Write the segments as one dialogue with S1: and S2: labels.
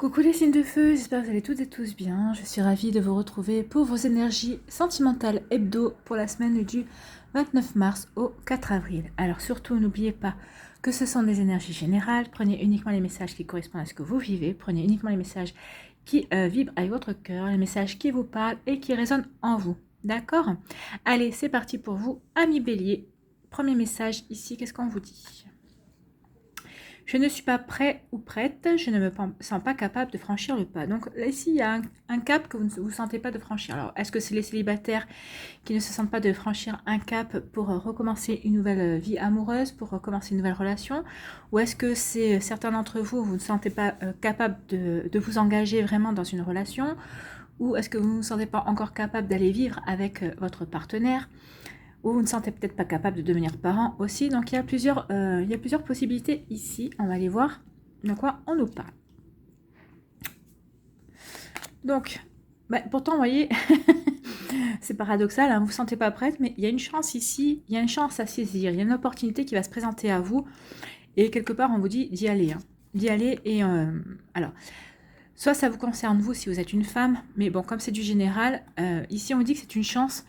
S1: Coucou les signes de feu, j'espère que vous allez toutes et tous bien. Je suis ravie de vous retrouver pour vos énergies sentimentales hebdo pour la semaine du 29 mars au 4 avril. Alors surtout, n'oubliez pas que ce sont des énergies générales. Prenez uniquement les messages qui correspondent à ce que vous vivez. Prenez uniquement les messages qui vibrent avec votre cœur, les messages qui vous parlent et qui résonnent en vous. D'accord? Allez, c'est parti pour vous, amis bélier. Premier message ici, qu'est-ce qu'on vous dit ? Je ne suis pas prêt ou prête, je ne me sens pas capable de franchir le pas. Donc là, ici, il y a un cap que vous ne vous sentez pas de franchir. Alors, est-ce que c'est les célibataires qui ne se sentent pas de franchir un cap pour recommencer une nouvelle vie amoureuse, pour recommencer une nouvelle relation? Ou est-ce que c'est certains d'entre vous, vous ne sentez pas capable de vous engager vraiment dans une relation? Ou est-ce que vous ne vous sentez pas encore capable d'aller vivre avec votre partenaire? Ou vous ne sentez peut-être pas capable de devenir parent aussi. Donc il y a plusieurs possibilités ici. On va aller voir de quoi on nous parle. Donc, pourtant, vous voyez, c'est paradoxal, hein, vous ne vous sentez pas prête, mais il y a une chance ici, il y a une chance à saisir, il y a une opportunité qui va se présenter à vous. Et quelque part, on vous dit d'y aller. Hein, d'y aller et... alors... Soit ça vous concerne vous si vous êtes une femme, mais bon, comme c'est du général, ici on vous dit que c'est une chance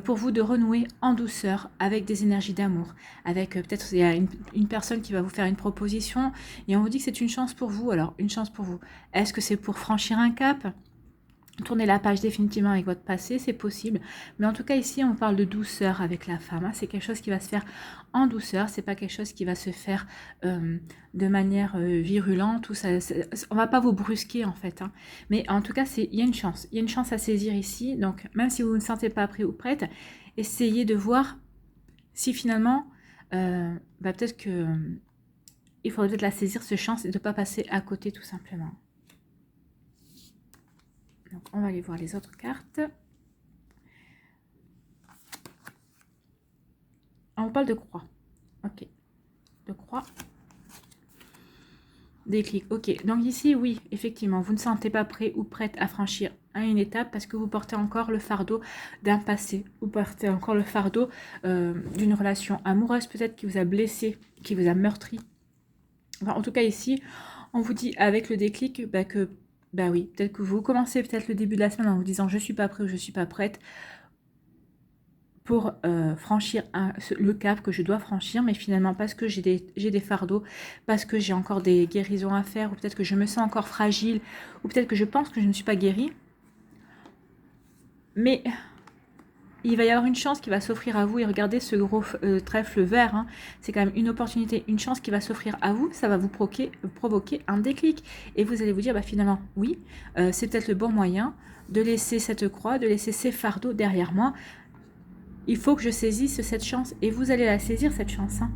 S1: pour vous de renouer en douceur avec des énergies d'amour, avec peut-être il y a une personne qui va vous faire une proposition et on vous dit que c'est une chance pour vous. Alors, une chance pour vous. Est-ce que c'est pour franchir un cap ? Tourner la page définitivement avec votre passé, c'est possible. Mais en tout cas, ici, on parle de douceur avec la femme. Hein. C'est quelque chose qui va se faire en douceur. C'est pas quelque chose qui va se faire de manière virulente. Ou ça, on va pas vous brusquer, en fait. Hein. Mais en tout cas, il y a une chance. Il y a une chance à saisir ici. Donc, même si vous ne sentez pas prêt ou prête, essayez de voir si finalement, peut-être que il faudrait peut-être la saisir, cette chance, et de ne pas passer à côté, tout simplement. Donc, on va aller voir les autres cartes. On parle de croix. Ok. De croix. Déclic. Ok. Donc ici, oui, effectivement, vous ne sentez pas prêt ou prête à franchir à une étape parce que vous portez encore le fardeau d'un passé. Vous portez encore le fardeau d'une relation amoureuse peut-être qui vous a blessé, qui vous a meurtri. Enfin, en tout cas, ici, on vous dit avec le déclic que oui, peut-être que vous commencez peut-être le début de la semaine en vous disant je suis pas prêt ou je suis pas prête pour franchir le cap que je dois franchir, mais finalement parce que j'ai des fardeaux, parce que j'ai encore des guérisons à faire, ou peut-être que je me sens encore fragile, ou peut-être que je pense que je ne suis pas guérie, mais il va y avoir une chance qui va s'offrir à vous, et regardez ce gros trèfle vert, hein, c'est quand même une opportunité, une chance qui va s'offrir à vous, ça va vous provoquer un déclic, et vous allez vous dire, finalement, oui, c'est peut-être le bon moyen de laisser cette croix, de laisser ces fardeaux derrière moi. Il faut que je saisisse cette chance, et vous allez la saisir, cette chance. Hein.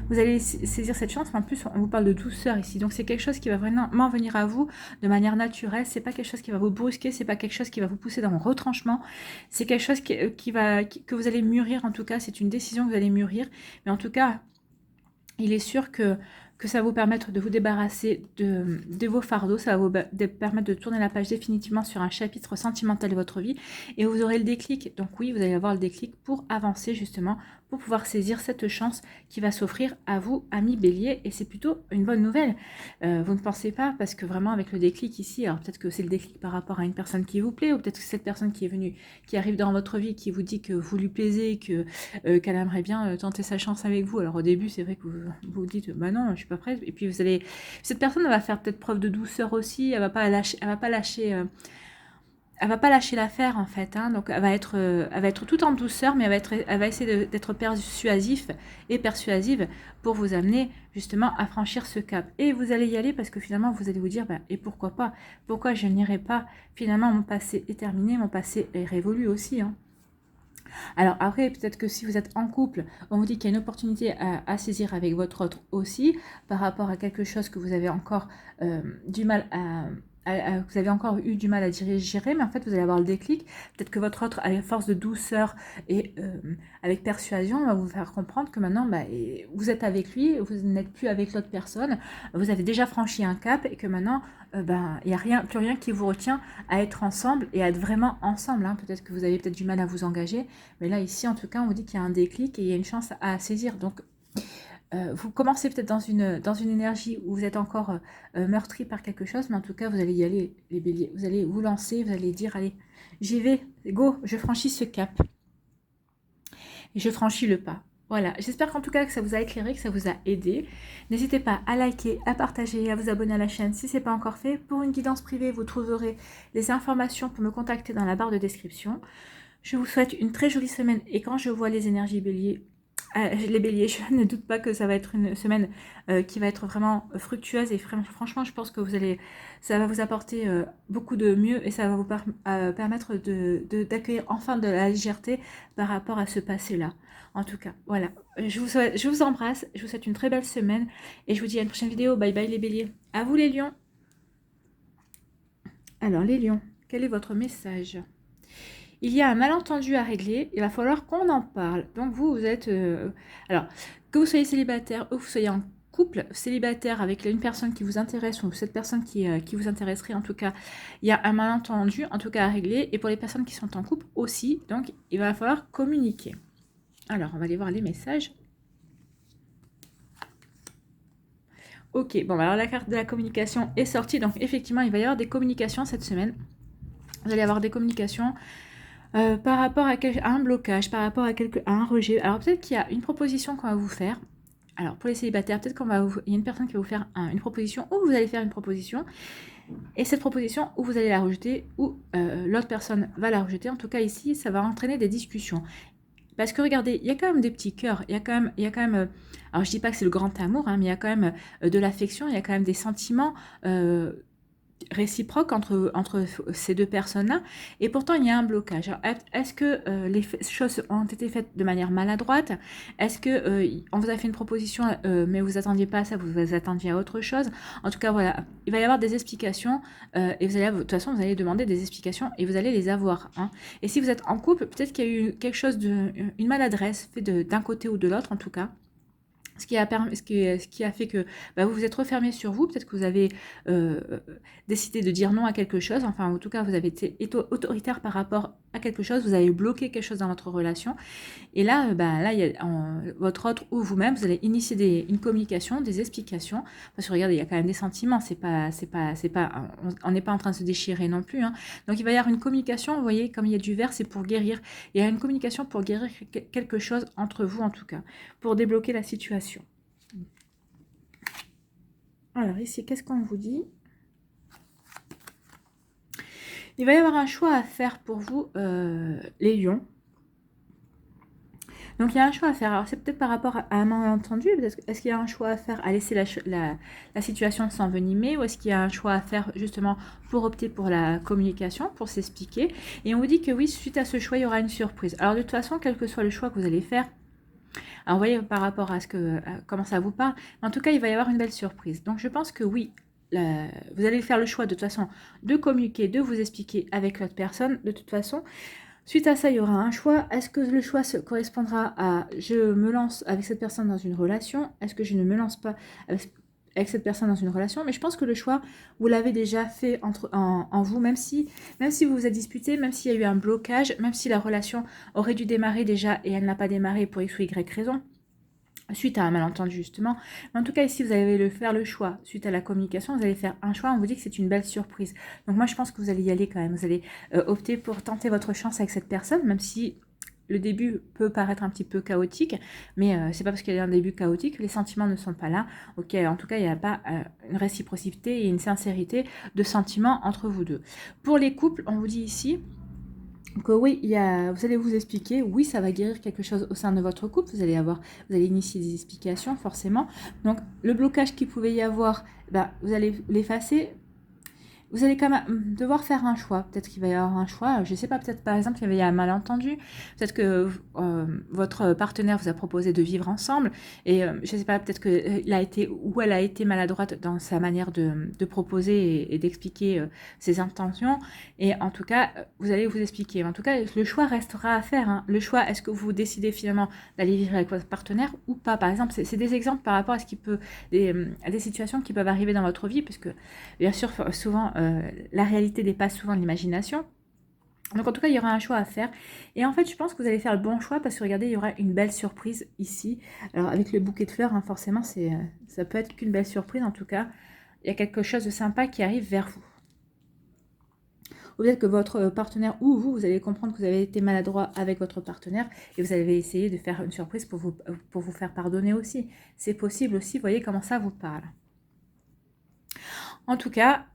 S1: Vous allez saisir cette chance, mais en plus, on vous parle de douceur ici. Donc, c'est quelque chose qui va vraiment venir à vous de manière naturelle. C'est pas quelque chose qui va vous brusquer, c'est pas quelque chose qui va vous pousser dans le retranchement. C'est quelque chose que vous allez mûrir, en tout cas. C'est une décision que vous allez mûrir. Mais en tout cas, il est sûr que ça va vous permettre de vous débarrasser de vos fardeaux, ça va vous permettre de tourner la page définitivement sur un chapitre sentimental de votre vie, et vous aurez le déclic. Donc oui, vous allez avoir le déclic pour avancer justement, pour pouvoir saisir cette chance qui va s'offrir à vous, amis bélier, et c'est plutôt une bonne nouvelle. Vous ne pensez pas, parce que vraiment avec le déclic ici, alors peut-être que c'est le déclic par rapport à une personne qui vous plaît, ou peut-être que cette personne qui est venue, qui arrive dans votre vie, qui vous dit que vous lui plaisez, qu'elle aimerait bien tenter sa chance avec vous. Alors au début, c'est vrai que vous dites, non, je suis pas prête, et puis cette personne va faire peut-être preuve de douceur aussi, elle va pas lâcher l'affaire en fait, hein. Donc elle va être tout en douceur, mais elle va essayer d'être persuasive pour vous amener justement à franchir ce cap. Et vous allez y aller parce que finalement vous allez vous dire, et pourquoi pas, pourquoi je n'irai pas, finalement mon passé est terminé, mon passé est révolu aussi, hein. Alors après, peut-être que si vous êtes en couple, on vous dit qu'il y a une opportunité à saisir avec votre autre aussi, par rapport à quelque chose que vous avez encore du mal vous avez encore eu du mal à digérer, mais en fait vous allez avoir le déclic. Peut-être que votre autre, avec force de douceur et avec persuasion, va vous faire comprendre que maintenant vous êtes avec lui, vous n'êtes plus avec l'autre personne, vous avez déjà franchi un cap, et que maintenant il n'y a plus rien qui vous retient à être ensemble et à être vraiment ensemble, hein. Peut-être que vous avez peut-être du mal à vous engager, mais là ici en tout cas on vous dit qu'il y a un déclic et il y a une chance à saisir. Donc vous commencez peut-être dans une énergie où vous êtes encore meurtri par quelque chose, mais en tout cas, vous allez y aller, les béliers. Vous allez vous lancer, vous allez dire, allez, j'y vais, go, je franchis ce cap. Et je franchis le pas. Voilà, j'espère qu'en tout cas que ça vous a éclairé, que ça vous a aidé. N'hésitez pas à liker, à partager et à vous abonner à la chaîne si ce n'est pas encore fait. Pour une guidance privée, vous trouverez les informations pour me contacter dans la barre de description. Je vous souhaite une très jolie semaine et quand je vois les énergies béliers, les béliers, je ne doute pas que ça va être une semaine qui va être vraiment fructueuse et franchement, je pense que ça va vous apporter beaucoup de mieux et ça va vous permettre d'accueillir enfin de la légèreté par rapport à ce passé-là. En tout cas, voilà. Je vous embrasse, je vous souhaite une très belle semaine et je vous dis à une prochaine vidéo. Bye bye les béliers. À vous les lions. Alors les lions, quel est votre message ? Il y a un malentendu à régler, il va falloir qu'on en parle. Donc vous êtes... alors, que vous soyez célibataire ou que vous soyez en couple, célibataire avec une personne qui vous intéresse ou cette personne qui vous intéresserait, en tout cas, il y a un malentendu, en tout cas, à régler. Et pour les personnes qui sont en couple aussi, donc il va falloir communiquer. Alors, on va aller voir les messages. Ok, bon, alors la carte de la communication est sortie. Donc effectivement, il va y avoir des communications cette semaine. Vous allez avoir des communications... par rapport à un blocage, par rapport à un rejet. Alors peut-être qu'il y a une proposition qu'on va vous faire. Alors pour les célibataires, peut-être il y a une personne qui va vous faire une proposition ou vous allez faire une proposition. Et cette proposition, ou vous allez la rejeter ou l'autre personne va la rejeter. En tout cas ici, ça va entraîner des discussions. Parce que regardez, il y a quand même des petits cœurs, il y a quand même alors je dis pas que c'est le grand amour, hein, mais il y a quand même de l'affection, il y a quand même des sentiments réciproque entre ces deux personnes-là, et pourtant il y a un blocage. Alors, est-ce que les choses ont été faites de manière maladroite? Est-ce que on vous a fait une proposition, mais vous attendiez pas à ça, vous attendiez à autre chose? En tout cas, voilà, il va y avoir des explications, et vous allez, de toute façon, vous allez demander des explications, et vous allez les avoir. Hein. Et si vous êtes en couple, peut-être qu'il y a eu quelque chose une maladresse faite d'un côté ou de l'autre, en tout cas. Ce qui a fait que vous vous êtes refermé sur vous, peut-être que vous avez décidé de dire non à quelque chose, enfin en tout cas vous avez été autoritaire par rapport à quelque chose, vous avez bloqué quelque chose dans votre relation, et là, il y a, votre autre ou vous-même, vous allez initier une communication, des explications, parce que regardez, il y a quand même des sentiments, on n'est pas en train de se déchirer non plus, hein. Donc il va y avoir une communication, vous voyez, comme il y a du vert, c'est pour guérir, il y a une communication pour guérir quelque chose entre vous en tout cas, pour débloquer la situation. Alors ici, qu'est-ce qu'on vous dit? Il va y avoir un choix à faire pour vous, les lions. Donc il y a un choix à faire. Alors c'est peut-être par rapport à un malentendu. Est-ce qu'il y a un choix à faire à laisser la situation s'envenimer, ou est-ce qu'il y a un choix à faire justement pour opter pour la communication, pour s'expliquer? Et on vous dit que oui, suite à ce choix, il y aura une surprise. Alors de toute façon, quel que soit le choix que vous allez faire, alors vous voyez par rapport à comment ça vous parle, en tout cas il va y avoir une belle surprise. Donc je pense que oui, vous allez faire le choix de toute façon de communiquer, de vous expliquer avec l'autre personne. De toute façon, suite à ça, il y aura un choix. Est-ce que le choix correspondra à je me lance avec cette personne dans une relation? Est-ce que je ne me lance pas avec cette personne dans une relation? Mais je pense que le choix, vous l'avez déjà fait en vous, même si vous vous êtes disputé, même s'il y a eu un blocage, même si la relation aurait dû démarrer déjà et elle n'a pas démarré pour X ou Y raison, suite à un malentendu justement. Mais en tout cas ici, vous allez faire le choix. Suite à la communication, vous allez faire un choix. On vous dit que c'est une belle surprise. Donc moi, je pense que vous allez y aller quand même. Vous allez opter pour tenter votre chance avec cette personne, même si le début peut paraître un petit peu chaotique, mais c'est pas parce qu'il y a un début chaotique que les sentiments ne sont pas là. Ok, en tout cas, il n'y a pas une réciprocité et une sincérité de sentiments entre vous deux. Pour les couples, on vous dit ici que oui, vous allez vous expliquer, oui, ça va guérir quelque chose au sein de votre couple, vous allez initier des explications forcément. Donc le blocage qu'il pouvait y avoir, vous allez l'effacer. Vous allez quand même devoir faire un choix. Peut-être qu'il va y avoir un choix. Je ne sais pas, peut-être par exemple, il y a un malentendu. Peut-être que votre partenaire vous a proposé de vivre ensemble. Et je ne sais pas, peut-être qu'elle a été maladroite dans sa manière de proposer et d'expliquer ses intentions. Et en tout cas, vous allez vous expliquer. En tout cas, le choix restera à faire. Hein. Le choix, est-ce que vous décidez finalement d'aller vivre avec votre partenaire ou pas? Par exemple, c'est des exemples par rapport à à des situations qui peuvent arriver dans votre vie, puisque bien sûr, souvent, la réalité dépasse souvent l'imagination. Donc en tout cas, il y aura un choix à faire. Et en fait, je pense que vous allez faire le bon choix parce que regardez, il y aura une belle surprise ici. Alors avec le bouquet de fleurs, hein, forcément, ça peut être qu'une belle surprise. En tout cas, il y a quelque chose de sympa qui arrive vers vous. Ou peut-être que votre partenaire ou vous allez comprendre que vous avez été maladroit avec votre partenaire et vous allez essayer de faire une surprise pour vous faire pardonner aussi. C'est possible aussi, vous voyez comment ça vous parle. En tout cas,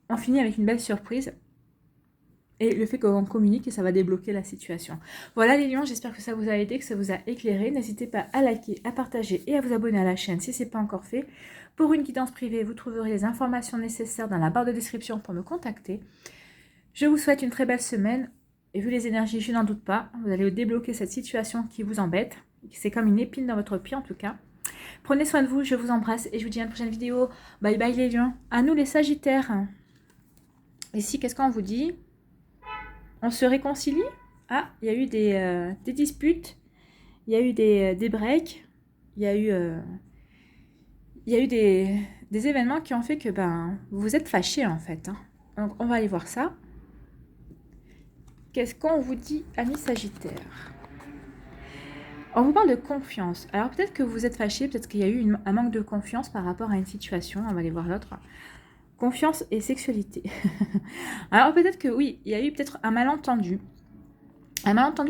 S1: on finit avec une belle surprise. Et le fait qu'on communique et ça va débloquer la situation. Voilà les lions, j'espère que ça vous a aidé, que ça vous a éclairé. N'hésitez pas à liker, à partager et à vous abonner à la chaîne si ce n'est pas encore fait. Pour une guidance privée, vous trouverez les informations nécessaires dans la barre de description pour me contacter. Je vous souhaite une très belle semaine. Et vu les énergies, je n'en doute pas, vous allez débloquer cette situation qui vous embête. C'est comme une épine dans votre pied en tout cas. Prenez soin de vous, je vous embrasse et je vous dis à une prochaine vidéo. Bye bye les lions. À nous les sagittaires. Ici, qu'est-ce qu'on vous dit ? On se réconcilie. Ah, il y a eu des disputes, il y a eu des breaks, il y a eu des événements qui ont fait que vous vous êtes fâchés en fait. Hein. Donc on va aller voir ça. Qu'est-ce qu'on vous dit, amis Sagittaires? On vous parle de confiance. Alors peut-être que vous êtes fâchés, peut-être qu'il y a eu un manque de confiance par rapport à une situation. On va aller voir l'autre. Confiance et sexualité. Alors peut-être que oui, il y a eu peut-être un malentendu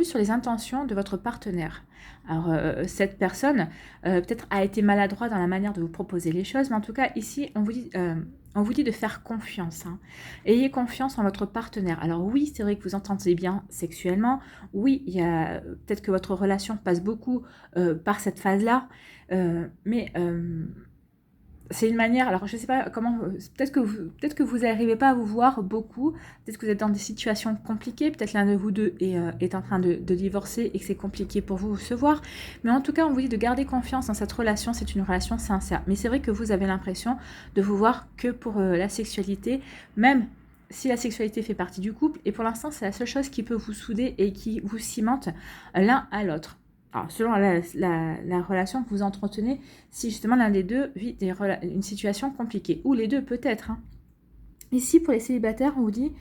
S1: sur les intentions de votre partenaire. Alors cette personne peut-être a été maladroit dans la manière de vous proposer les choses, mais en tout cas ici on vous dit de faire confiance. Hein. Ayez confiance en votre partenaire. Alors oui, c'est vrai que vous entendez bien sexuellement. Oui, il y a peut-être que votre relation passe beaucoup par cette phase-là, mais c'est une manière, alors je ne sais pas comment, peut-être que vous n'arrivez pas à vous voir beaucoup, peut-être que vous êtes dans des situations compliquées, peut-être l'un de vous deux est en train de divorcer et que c'est compliqué pour vous de se voir, mais en tout cas on vous dit de garder confiance dans cette relation, c'est une relation sincère. Mais c'est vrai que vous avez l'impression de vous voir que pour la sexualité, même si la sexualité fait partie du couple, et pour l'instant c'est la seule chose qui peut vous souder et qui vous cimente l'un à l'autre. Alors, selon la relation que vous entretenez, si justement l'un des deux vit une situation compliquée, ou les deux peut-être. Hein. Ici, pour les célibataires, on vous dit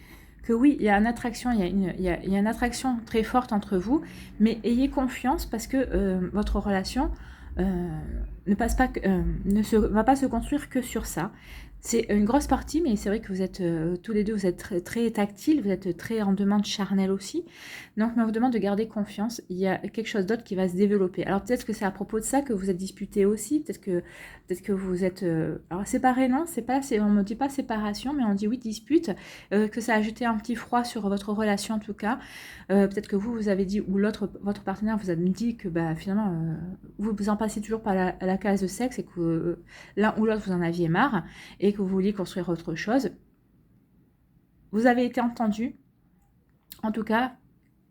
S1: que oui, il y a une attraction, il y a une attraction très forte entre vous, mais ayez confiance parce que votre relation ne va pas se construire que sur ça. C'est une grosse partie, mais c'est vrai que vous êtes tous les deux, vous êtes très, très tactiles, vous êtes très en demande charnelle aussi. Donc, on vous demande de garder confiance. Il y a quelque chose d'autre qui va se développer. Alors, peut-être que c'est à propos de ça que vous êtes disputés aussi. Peut-être que vous êtes... alors, séparés, non, on ne dit pas séparation, mais on dit oui, dispute. Que ça a jeté un petit froid sur votre relation, en tout cas. Peut-être que vous avez dit, ou votre partenaire vous a dit que finalement, vous en passez toujours par la case de sexe et que l'un ou l'autre, vous en aviez marre et que vous vouliez construire autre chose. Vous avez été entendu. En tout cas,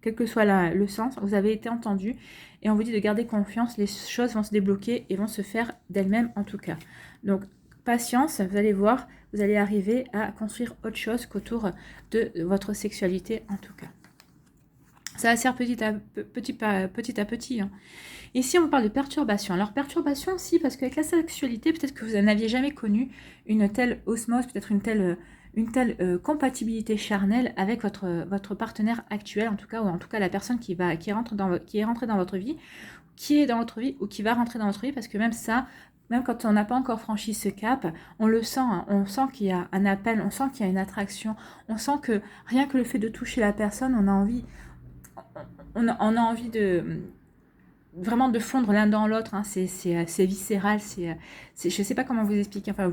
S1: quel que soit le sens, vous avez été entendu et on vous dit de garder confiance, les choses vont se débloquer et vont se faire d'elles-mêmes en tout cas. Donc, patience, vous allez voir, vous allez arriver à construire autre chose qu'autour de votre sexualité en tout cas. Ça va se faire petit à petit. Hein. Ici, on parle de perturbation. Alors, perturbation, si, parce qu'avec la sexualité, peut-être que vous n'aviez jamais connu une telle osmose, peut-être une telle compatibilité charnelle avec votre partenaire actuel, en tout cas, ou en tout cas la personne qui est rentrée dans votre vie, qui est dans votre vie ou qui va rentrer dans votre vie, parce que même ça, même quand on n'a pas encore franchi ce cap, on le sent, hein, on sent qu'il y a un appel, on sent qu'il y a une attraction, on sent que rien que le fait de toucher la personne, on a envie de vraiment de fondre l'un dans l'autre, hein, c'est viscéral, je ne sais pas comment vous expliquer, enfin,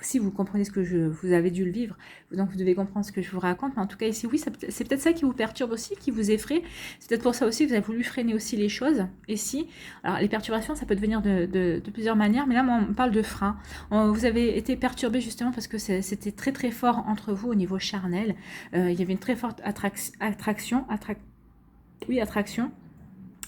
S1: si vous comprenez ce que vous avez dû le vivre, donc vous devez comprendre ce que je vous raconte, mais en tout cas ici, oui, c'est peut-être ça qui vous perturbe aussi, qui vous effraie, c'est peut-être pour ça aussi que vous avez voulu freiner aussi les choses, ici, alors les perturbations, ça peut devenir de plusieurs manières, mais là, moi, on parle de frein, vous avez été perturbé justement parce que c'était très très fort entre vous au niveau charnel, il y avait une très forte attraction,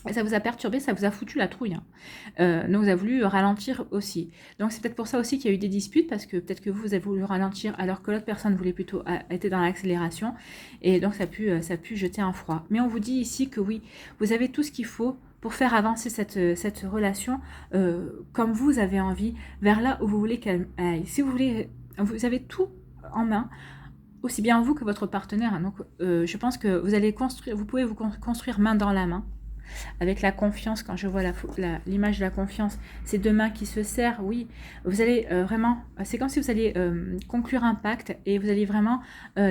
S1: et ça vous a perturbé, ça vous a foutu la trouille. Hein. Donc vous avez voulu ralentir aussi. Donc c'est peut-être pour ça aussi qu'il y a eu des disputes, parce que peut-être que vous avez voulu ralentir alors que l'autre personne voulait plutôt être dans l'accélération. Et donc ça a pu jeter un froid. Mais on vous dit ici que oui, vous avez tout ce qu'il faut pour faire avancer cette relation comme vous avez envie, vers là où vous voulez qu'elle aille. Si vous voulez, vous avez tout en main aussi bien vous que votre partenaire. Hein. Donc, je pense que vous allez construire, vous pouvez vous construire main dans la main. Avec la confiance, quand je vois l'image de la confiance, ces deux mains qui se serrent, oui, vous allez vraiment, c'est comme si vous alliez conclure un pacte et vous allez vraiment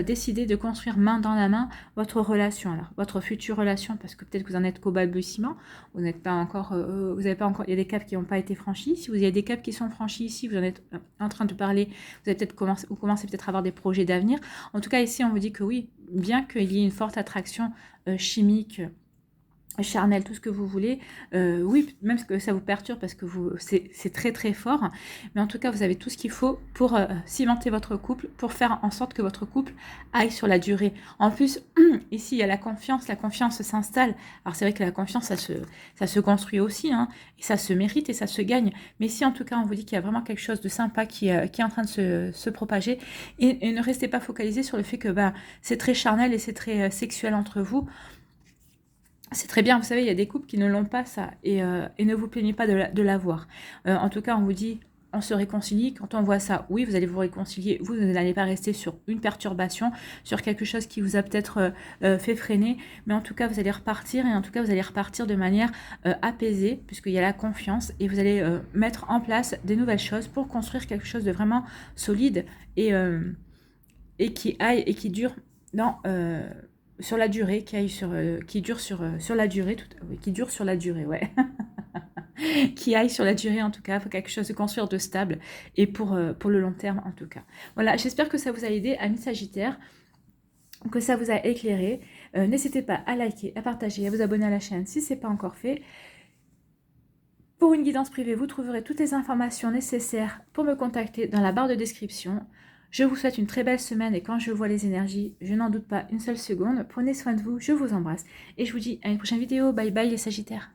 S1: décider de construire main dans la main votre relation, alors votre future relation, parce que peut-être que vous en êtes qu'au balbutiement, vous n'êtes pas encore, vous n'avez pas encore, il y a des caps qui n'ont pas été franchis. Si vous avez des caps qui sont franchis ici, vous en êtes en train de parler, vous avez peut-être commencez peut-être à avoir des projets d'avenir. En tout cas, ici, on vous dit que oui, bien qu'il y ait une forte attraction chimique, charnel, tout ce que vous voulez, oui, même que ça vous perturbe parce que c'est très très fort, mais en tout cas vous avez tout ce qu'il faut pour cimenter votre couple, pour faire en sorte que votre couple aille sur la durée. En plus, ici il y a la confiance s'installe. Alors c'est vrai que la confiance ça se construit aussi, hein, et ça se mérite et ça se gagne, mais ici en tout cas on vous dit qu'il y a vraiment quelque chose de sympa qui est en train de se propager, et ne restez pas focalisé sur le fait que c'est très charnel et c'est très sexuel entre vous. C'est très bien, vous savez, il y a des couples qui ne l'ont pas ça, et ne vous plaignez pas de l'avoir. En tout cas, on vous dit, on se réconcilie. Quand on voit ça, oui, vous allez vous réconcilier, vous n'allez pas rester sur une perturbation, sur quelque chose qui vous a peut-être fait freiner, mais en tout cas, vous allez repartir, et en tout cas, vous allez repartir de manière apaisée, puisqu'il y a la confiance, et vous allez mettre en place des nouvelles choses pour construire quelque chose de vraiment solide, et qui aille, et qui dure dans... sur la durée, qui dure sur la durée, qui dure sur la durée, ouais. Qui aille sur la durée en tout cas, faut quelque chose de construire de stable, et pour le long terme en tout cas. Voilà, j'espère que ça vous a aidé, amis Sagittaires, que ça vous a éclairé. N'hésitez pas à liker, à partager, à vous abonner à la chaîne si ce n'est pas encore fait. Pour une guidance privée, vous trouverez toutes les informations nécessaires pour me contacter dans la barre de description. Je vous souhaite une très belle semaine, et quand je vois les énergies, je n'en doute pas une seule seconde. Prenez soin de vous, je vous embrasse et je vous dis à une prochaine vidéo. Bye bye les Sagittaires.